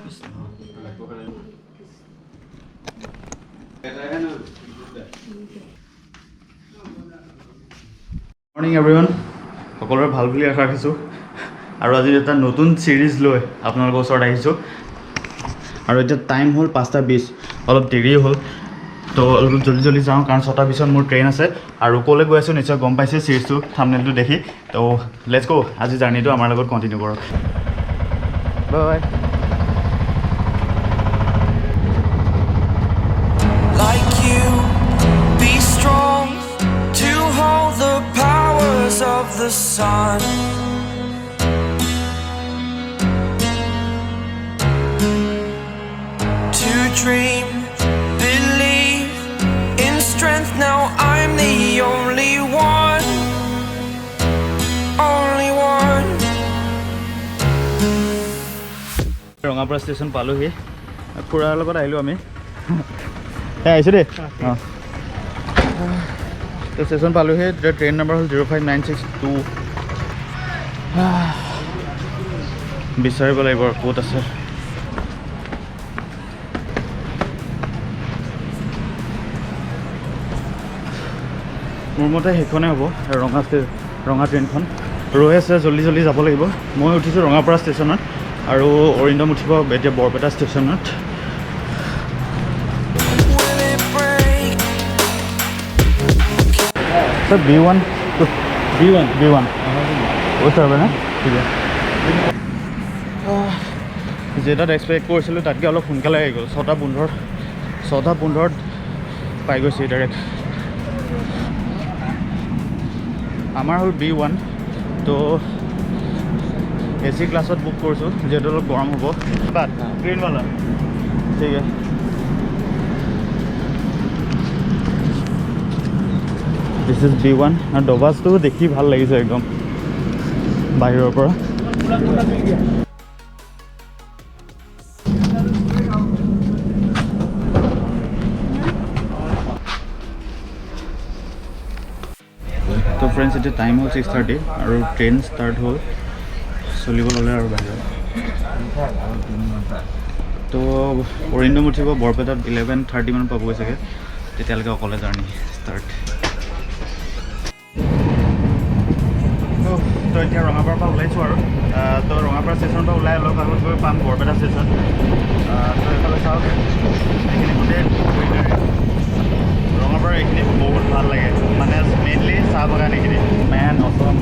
Morning everyone. সকলোৰে ভাল বুলি আশা ৰাখিছোঁ আৰু আজি এটা নতুন সিৰিজ লৈ আপোনালোকৰ ওচৰত আহিছোঁ আৰু এতিয়া টাইম হ'ল 5:20 অলপ দেৰি হ'ল তো অলপ জলদি যাওঁ কাৰণ 6টাৰ পিছত মোৰ ট্ৰেইন আছে আৰু ক'লৈ গৈ আছোঁ নিশ্চয় গম পাইছে সিৰিজটো থাম্বনেইলটো দেখি তো লেটছ গো আজি জাৰ্নিটো আমাৰ লগত কণ্টিনিউ কৰক বাই like you be strong to hold the powers of the sun to dream believe in strength now I'm the only one Rangapara station পালোহি খুৰাৰ লগত আহিলোঁ আমি আহিছোঁ দেই অঁ তো ষ্টেচন পালোহি ট্ৰেইন নম্বৰ হ'ল 05962 বিচাৰিব লাগিব ক'ত আছে মোৰ মতে সেইখনেই হ'ব ৰঙা ট্ৰেইনখন ৰৈ আছে জলদি যাব লাগিব মই উঠিছোঁ ৰঙাপাৰা ষ্টেচনত আৰু অৰিন্দম উঠিব এতিয়া বৰপেটা ষ্টেচনত सर B1 वो सर है ना ठीक है जेटात एक्सपेक्ट কৰিছিলোঁ তাতকৈ অলপ সোনকালে আহি গ'ল 6:15 পাই গৈছে ডাইৰেক্ট আমাৰ হ'ল B1 তো AC ক্লাছত বুক কৰিছোঁ যিহেতু অলপ গৰম হ'ব বাট গ্ৰীণৱালা ঠিক আছে This is B1 and Dovas to দেখি ভাল লাগিছে একদম বাহিৰৰ পৰা তো ফ্ৰেণ্ডছ এতিয়া টাইম হ'ল 6:30 আৰু ট্ৰেইন ষ্টাৰ্ট হ'ল চলিব ল'লে আৰু বাহিৰত তো অৰিন্দম উঠিব বৰপেটাত 11:30 মান পাবগৈ চাগে তেতিয়ালৈকে অকলে জাৰ্ণি ষ্টাৰ্ট তো এতিয়া ৰঙাপাৰাৰ পৰা ওলাইছোঁ আৰু তো ৰঙাপাৰা ষ্টেচনৰ পৰা ওলাই অলপ আগত গৈ পাম বৰপেটা ষ্টেচন তো এইফালে চাওক এইখিনি গোটেই ৰঙাপাৰা এইখিনি বহুত ভাল লাগে মানে মেইনলি চাহ বাগান এইখিনি মেন অসম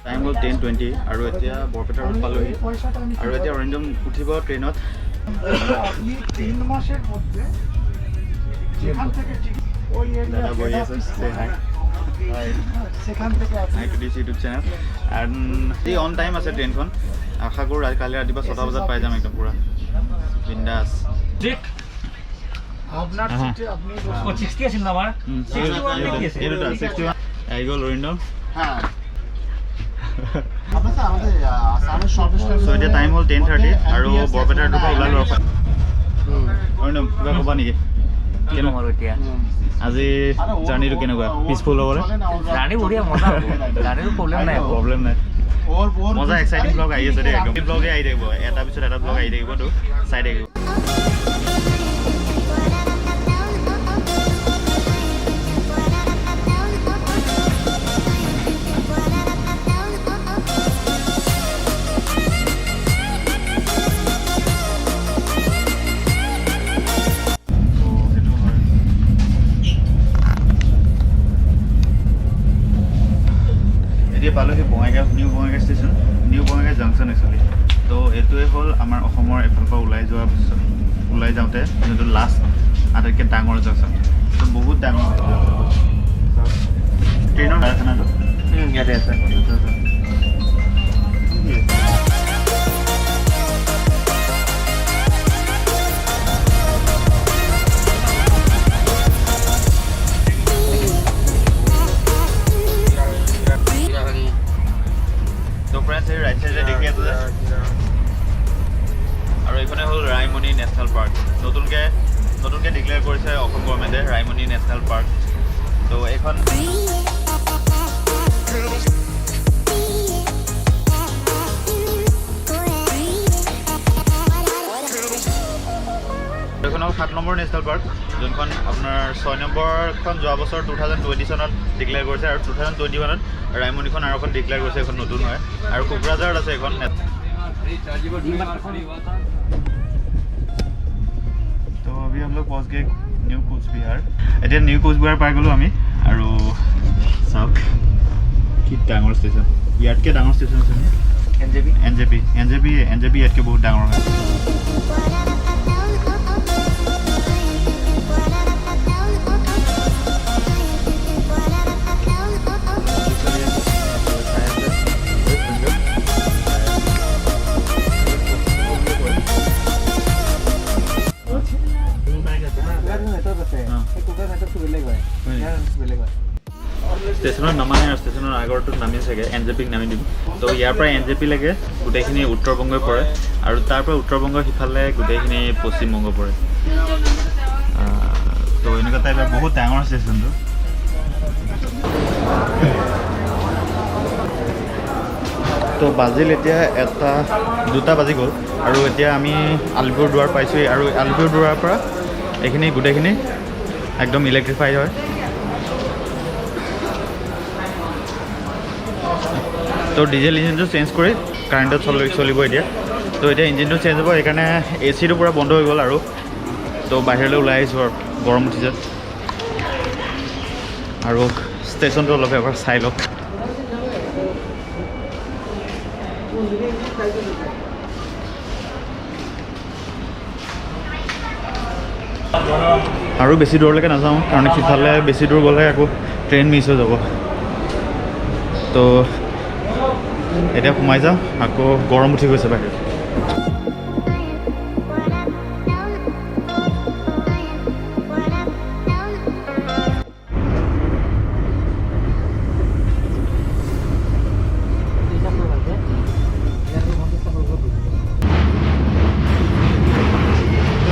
টাইম হ'ল 10:20 আৰু এতিয়া বৰপেটা ৰোড পালোহি আৰু এতিয়া অৰিন্দম উঠিব ট্ৰেইনত 3 মাসের মধ্যে যেখান থেকে ওই দাদা বহি আছে সেখান থেকে হাই টু দিছ ইউটিউব চেনেল এণ্ড এই অন টাইম আছে ট্ৰেইনখন আশা কৰোঁ কালি ৰাতিপুৱা 6টা বজাত পাই যাম একদম পুৰা বিন্দাছ আপনাৰ সিটে আপনি 60 আছিল না আমাৰ 61 আহি গ'ল অৰিন্দম হ্যাঁ আপনাদেৰ আমাদেৰ আসামেৰ সৰ্বশেষ সো এতিয়া টাইম হ'ল 10:30 আৰু বৰপেটাৰ পৰা ওলালোঁ অৰিন্দম কিবা ক'বা নেকি কেনেকুৱা এতিয়া আজি জাৰ্ণিটো কেনেকুৱা পিছফুল হ'বনে জাৰ্ণি বঢ়িয়া মজা হ'ব জাৰ্ণিৰ প্ৰব্লেম নাই মজা এক্সাইটিং ব্লগ আহি আছে দেই একদম ব্লগে আহি থাকিব এটা পিছত এটা ব্লগ আহি থাকিব তো চাই থাকিব পালোহি new Bongaigaon station new Bongaigaon junction actually তো এইটোৱে হ'ল আমাৰ অসমৰ এফালৰ পৰা ওলাই যাওঁতে যোনটো লাষ্ট আটাইতকৈ ডাঙৰ জাংচন তো বহুত ডাঙৰ ট্ৰেইনৰ কাৰখানাটো ইয়াতে আছে ৰাইট চাইডে দেখি আছে আৰু এইফালে হ'ল ৰায়মণি নেশ্যনেল পাৰ্ক নতুনকৈ নতুনকৈ ডিক্লেয়াৰ কৰিছে অসম গভৰ্ণমেণ্টে ৰাইমনি নেশ্যনেল পাৰ্ক। তো এইখন এইখন হ'ল 7 নম্বৰ নেশ্যনেল পাৰ্ক, যোনখন আপোনাৰ 6 নম্বৰখন যোৱা বছৰ 2020 চনত ডিক্লেয়াৰ কৰিছে, আৰু 2021ত ৰাইমনিখন আৰু এখন ডিক্লেয়াৰ কৰিছে, এখন নতুন হয়। আৰু কোকৰাঝাৰত আছে এখন। তো अभी हम लोग पहुंच गए নিউ কোচবিহাৰ। এতিয়া নিউ কোচবিহাৰ পাই গ'লোঁ আমি। আৰু চাওক কি ডাঙৰ ষ্টেচন, ইয়াতকৈ ডাঙৰ ষ্টেচন আছে এনজেপি ইয়াতকৈ বহুত ডাঙৰ হয়। ষ্টেচনত নামানে আৰু ষ্টেচনৰ আগৰটোত নামি চাগে এনজেপিক নামি দিম। তো ইয়াৰ পৰা এনজেপিলৈকে গোটেইখিনি উত্তৰ বংগই পৰে, আৰু তাৰ পৰা উত্তৰ বংগ সিফালে গোটেইখিনি পশ্চিমবংগ পৰে। তো এনেকুৱা টাইপৰ বহুত ডাঙৰ ষ্টেচনটো। তো বাজিল এতিয়া 2টা বাজি গ'ল, আৰু এতিয়া আমি আলিপুৰ দুৱাৰ পাইছোঁহি। আৰু আলিপুৰ দুৱাৰৰ পৰা এইখিনি গোটেইখিনি একদম ইলেক্ট্ৰিফাইড হয়। তো ডিজেল ইঞ্জিনটো চেঞ্জ কৰি কাৰেণ্টত চলিব এতিয়া। তো এতিয়া ইঞ্জিনটো চেঞ্জ হ'ব, সেইকাৰণে এচিটো পূৰা বন্ধ হৈ গ'ল। আৰু তো বাহিৰলৈ ওলাই আহিছোঁ আৰু গৰম উঠিছে। আৰু ষ্টেচনটো অলপ এবাৰ চাই লওক। আৰু বেছি দূৰলৈকে নাযাওঁ, কাৰণ সিফালে বেছি দূৰ গ'লে আকৌ ট্ৰেইন মিছ হৈ যাব। তো এতিয়া সোমাই যাওঁ, আকৌ গৰম উঠি গৈছে বাহিৰত।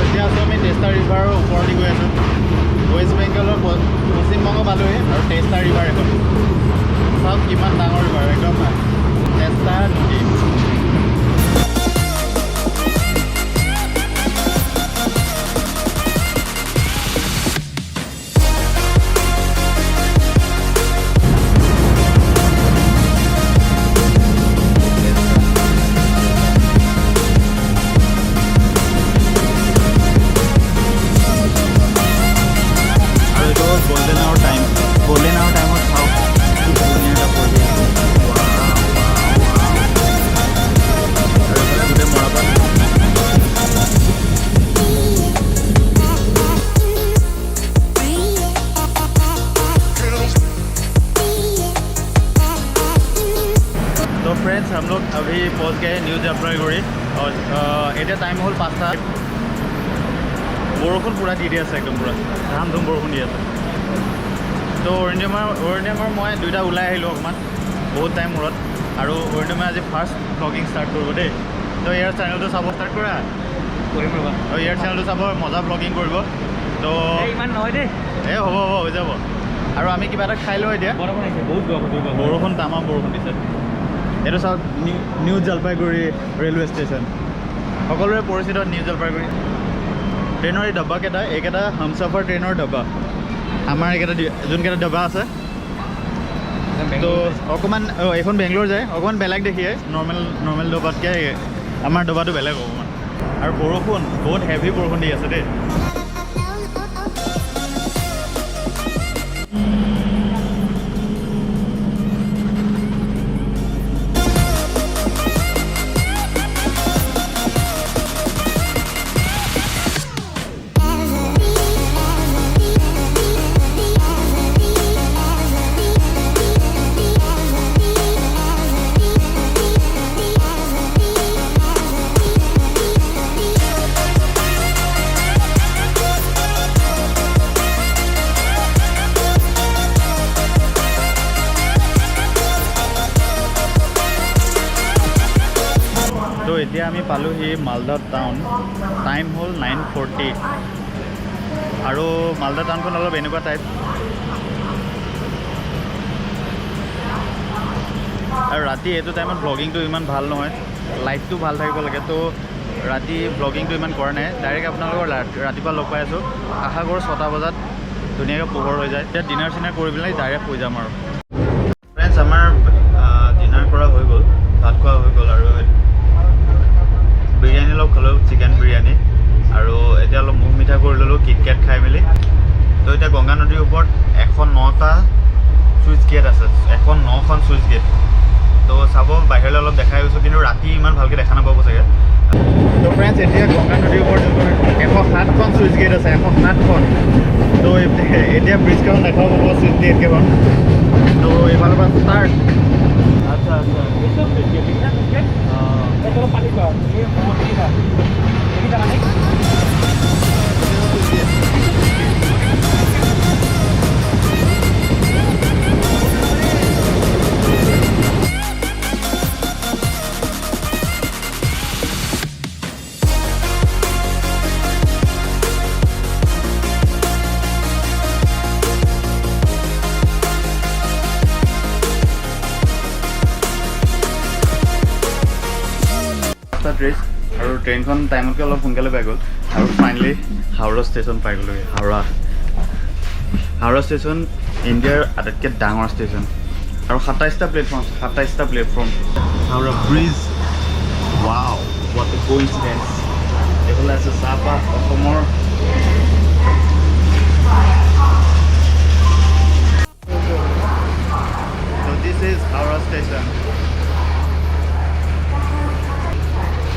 এতিয়া আছোঁ আমি টেষ্টা ৰিভাৰৰ ওপৰেদি গৈ আছোঁ। ৱেষ্ট বেংগলৰ পশ্চিমবংগ পালোঁহি, আৰু টেষ্টা ৰিভাৰ এখন। চাওক কিমান ডাঙৰ ৰিভাৰ, একদম টেষ্টা নদী। तो फ्रेंड्स हम लोग अभी पहुंच गए न्यू जलपाईगुड़ी, और এতিয়া টাইম হ'ল 5টা। বৰষুণ পূৰা দি আছে, একদম পূৰা ধাম ধুম বৰষুণ দি আছে। তো অৰিণিয়মৰ মই 2টা ওলাই আহিলোঁ অকণমান বহুত টাইম মূৰত। আৰু অৰিণিয়মে আজি ফাৰ্ষ্ট ব্লগিং ষ্টাৰ্ট কৰিব দেই। তো ইয়াৰ চেনেলটো চাব ষ্টাৰ্ট কৰা, কৰিম ৰ'বা। আৰু ইয়াৰ চেনেলটো চাব, মজা ব্লগিং কৰিব। তো ইমান নহয় দেই, হ'ব হৈ যাব। আৰু আমি কিবা এটা খাই লওঁ এতিয়া। বহুত বৰষুণ তামাম বৰষুণ দিছে। এইটো চাওক নিউ জলপাইগুৰি ৰেলৱে ষ্টেচন, সকলোৰে পৰিচিত নিউ জলপাইগুৰি। ট্ৰেইনৰ এই ডব্বাকেইটা, এইকেইটা হামছফাৰ ট্ৰেইনৰ ডব্বা। আমাৰ এইকেইটা যোনকেইটা ডব্বা আছে, তো অকণমান এইখন বেংগলোৰ যায়, অকণমান বেলেগ দেখিয়ে নৰ্মেল ডব্বাতকৈ আমাৰ ডব্বাটো বেলেগ অকণমান। আৰু বৰষুণ বহুত হেভি বৰষুণ দি আছে দেই। তো এতিয়া আমি পালোহি মালদা টাউন। টাইম হ'ল 9:40। আৰু মালদা টাউনখন অলপ এনেকুৱা টাইপ। আৰু ৰাতি এইটো টাইমত ব্লগিংটো ইমান ভাল নহয়, লাইটটো ভাল থাকিব লাগে। তো ৰাতি ব্লগিংটো ইমান কৰা নাই, ডাইৰেক্ট আপোনালোকৰ ৰাতিপুৱা লগ পাই আছোঁ। আশা কৰোঁ 6টা বজাত ধুনীয়াকৈ পোহৰ হৈ যায়, তেতিয়া ডিনাৰ চিনাৰ কৰি পেলাই ডাইৰেক্ট শুই যাম আৰু। ফ্ৰেণ্ডছ, আমাৰ ডিনাৰ কৰা হৈ গ'ল, ভাত খোৱা হৈ গ'ল, আৰু বিৰিয়ানী অলপ খালোঁ, চিকেন বিৰিয়ানী। আৰু এতিয়া অলপ মুখ মিঠা কৰি ল'লোঁ কিটকেট খাই মেলি। তো এতিয়া গংগা নদীৰ ওপৰত 109টা চুইচ গেট আছে, 109খন চুইচ গেট। তো চাব, বাহিৰলৈ অলপ দেখাই গৈছোঁ, কিন্তু ৰাতি ইমান ভালকৈ দেখা নাপাব চাগে। তো ফ্ৰেণ্ডছ, এতিয়া গংগা নদীৰ ওপৰত 107খন চুইচ গেট আছে, 107খন। তো এতিয়া ব্ৰিজকেইখন দেখাব পাব, চুইচ গেটকেইখন। তো এইফালৰ পৰা ষ্টাৰ্ট। আচ্ছা আচ্ছা, ট্ৰেইন আৰু ট্ৰেইনখন টাইমতকৈ অলপ সোনকালে পাই গ'ল। আৰু ফাইনেলি হাওৰা ষ্টেচন পাই গ'লোগৈ। হাওৰা ষ্টেচন ইণ্ডিয়াৰ আটাইতকৈ ডাঙৰ ষ্টেচন, আৰু 27টা platform. Howrah bridge, wow, what a coincidence. এইফালে আছে চাহপাত অসমৰ। So this is Howrah station.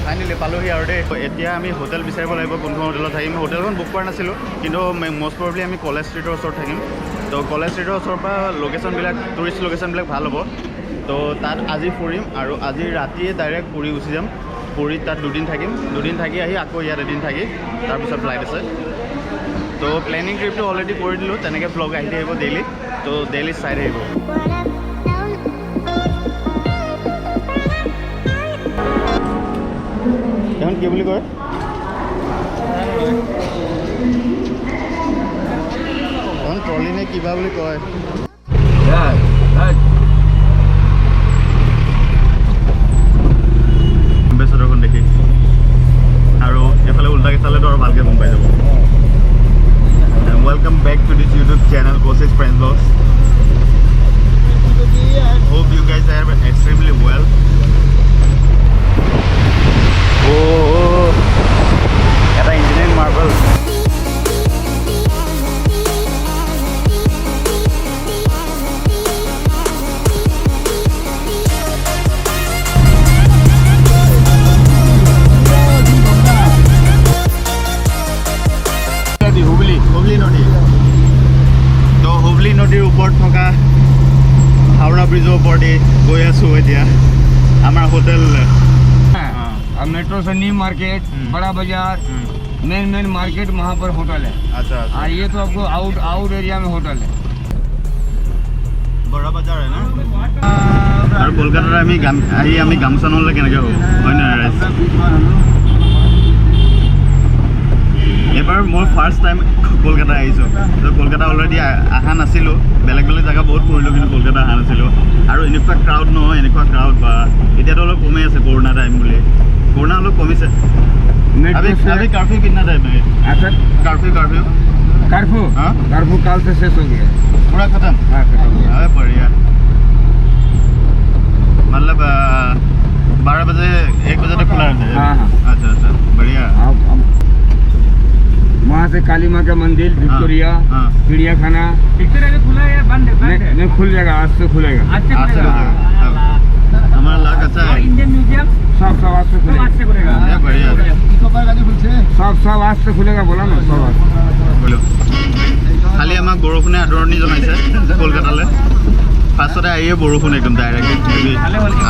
Finally পালোহি আৰু দেই। এতিয়া আমি হোটেল বিচাৰিব লাগিব, কোনখন হোটেলত থাকিম। হোটেলখন বুক কৰা নাছিলোঁ, কিন্তু মষ্ট প্ৰবলি আমি কলেজ ষ্ট্ৰীটৰ ওচৰত থাকিম। তো কলেজ ষ্ট্ৰীটৰ ওচৰৰ পৰা লোকেশ্যনবিলাক, টুৰিষ্ট লোকেশ্যনবিলাক ভাল হ'ব। তো তাত আজি ফুৰিম, আৰু আজি ৰাতিয়ে ডাইৰেক্ট পুৰী গুচি যাম। পুৰীত তাত 2 দিন থাকিম, 2 দিন থাকি আহি আকৌ ইয়াত এদিন থাকি তাৰপিছত ফ্লাইট আছে। তো প্লেনিং ট্ৰিপটো অলৰেডি কৰি দিলোঁ, তেনেকৈ ব্লগ আহি থাকিব ডেইলি। তো ডেইলি চাই থাকিব। এখন কি বুলি কয়? এখন ট্ৰলি নে কিবা বুলি কয়। এম্বেচেডৰখন দেখি, আৰু এইফালে উল্টাকৈ চালেতো আৰু ভালকৈ গম পাই যাব। Welcome back to this YouTube channel Koushik friend vlogs. Hope you guys are extremely well. এটা ইঞ্জিনিয়াৰিং মাৰ্বল। হুবলি নদী। তো হুবলি নদীৰ ওপৰত থকা হাওৰা ব্ৰিজৰ ওপৰতে গৈ আছোঁ এতিয়া আমাৰ হোটেল। मेट्रो से न्यू मार्केट, बड़ा बाजार, मेन मार्केट, वहाँ पर होटल है। अच्छा हाँ, ये तो आपको आउट एरिया में होटल है। बड़ा बाजार है ना। और कोलकाता আমি গামোচা নহ'লে কেনেকৈ হ'ব, হয় নহয় ৰাইজ? এবাৰ মই ফাৰ্ষ্ট টাইম কলকাতা আহিছোঁ। তো কলকাতা অলৰেডি অহা নাছিলোঁ, বেলেগ জেগা বহুত ফুৰিলোঁ, কিন্তু কলকাতা অহা নাছিলোঁ। আৰু এনেকুৱা ক্ৰাউড নহয়, এনেকুৱা ক্ৰাউড বা এতিয়াতো অলপ কমেই আছে, কৰোণা টাইম বুলি। कोरोना लोग कमी से अभी कर्फ्यू कितना टाइम है? कर्फ्यू हाँ, कर्फ्यू कल से शेष हो गया, पूरा खत्म। हाँ, खत्म हो गया। अरे बढ़िया, मतलब 12 बजे 1 बजे तक खुला रहता है। हाँ हाँ, अच्छा बढ़िया। वहाँ से काली माँ का मंदिर, विक्टोरिया, चिड़ियाखाना खुला है, बंद नहीं खुल जाएगा, आज से खुलेगा। हमारा लाख अच्छा है। इंडियन म्यूजियम सब आज से खुलेगा। बढ़िया, सब आज से खुलेगा, बोला ना, सब आज। बोलो खाली আমাক বৰষুণে আদৰণি জনাইছে কলকাতালৈ। ফাৰ্ষ্টতে আহিয়ে বৰষুণ একদম ডাইৰেক্ট,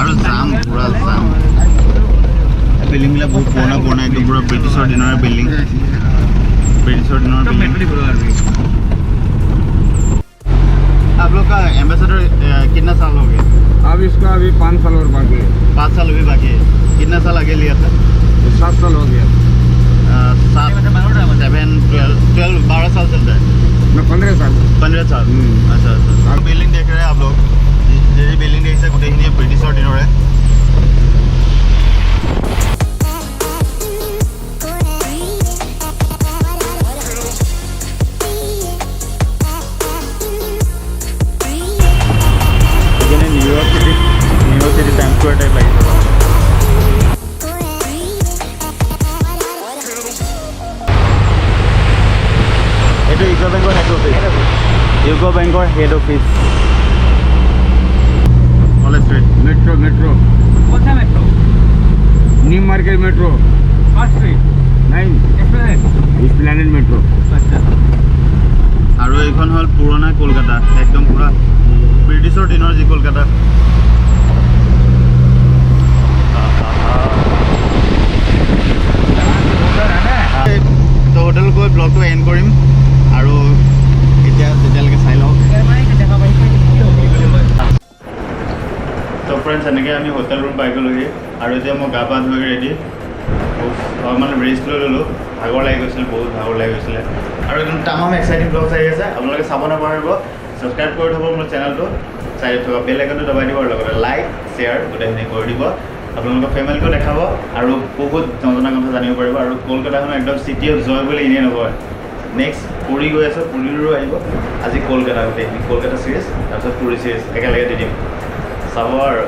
আৰু জাম, পুৰা জাম। বিল্ডিংবিলাক বহুত পুৰণা একদম, পুৰা ব্ৰিটিছৰ দিনৰ বিল্ডিং। आप लोग का एम्बेसडर कितना साल हो गया? अब इसका अभी 5 साल और बाकी है। 5 साल अभी बाकी है। कितना साल आगे लिया था? 7 साल हो गया। 7, 7, 12 साल से विक्टोरिया साल अच्छा अच्छा बिल्डिंग देख रहे हैं आप लोग ये बिल्डिंग देख सकते हैं ये ब्रिटिशर दिनों है New York city time square type लगे ये UCO banker head office UCO banker head office college street metro metro कौन सा metro new market metro first street नहीं एक्सप्लेनेड एस्प्लेनेड मेट्रो अच्छा और এইখন হল পুৰণা কলকাতা একদম পুৰা ব্ৰিটিছৰ দিনৰ যি কলকাতা তো হোটেল গৈ ব্লগটো এণ্ড কৰিম আৰু এতিয়া তেতিয়ালৈকে চাই লওঁ তো ফ্ৰেণ্ডছ এনেকৈ আমি হোটেল ৰুম পাই গ'লোহি আৰু এতিয়া মই গা পা ধুই ৰেডি মানে ৰেষ্ট লৈ ল'লোঁ ভাগৰ লাগি গৈছিল বহুত ভাগৰ লাগি গৈছিলে আৰু একদম তামাম এক্সাইটিং ব্লগছ আহি আছে আপোনালোকে চাব নাপাহৰিব ছাবস্ক্ৰাইব কৰি থ'ব মোৰ চেনেলটো চাই থকা বেল আইকনটো দবাই দিব আৰু লগতে লাইক শ্বেয়াৰ গোটেইখিনি কৰি দিব আপোনালোকৰ ফেমিলিকো দেখাব আৰু বহুত নজনা কথা জানিব পাৰিব আৰু কলকাতাখন একদম চিটি অফ জয় বুলি এনেই নকয় নেক্সট পুৰী গৈ আছে পুৰীৰো আহিব আজি কলকাতা গোটেইখিনি কলকাতা চিৰিজ তাৰপিছত পুৰী চিৰিজ একেলগে দি দিম চাব আৰু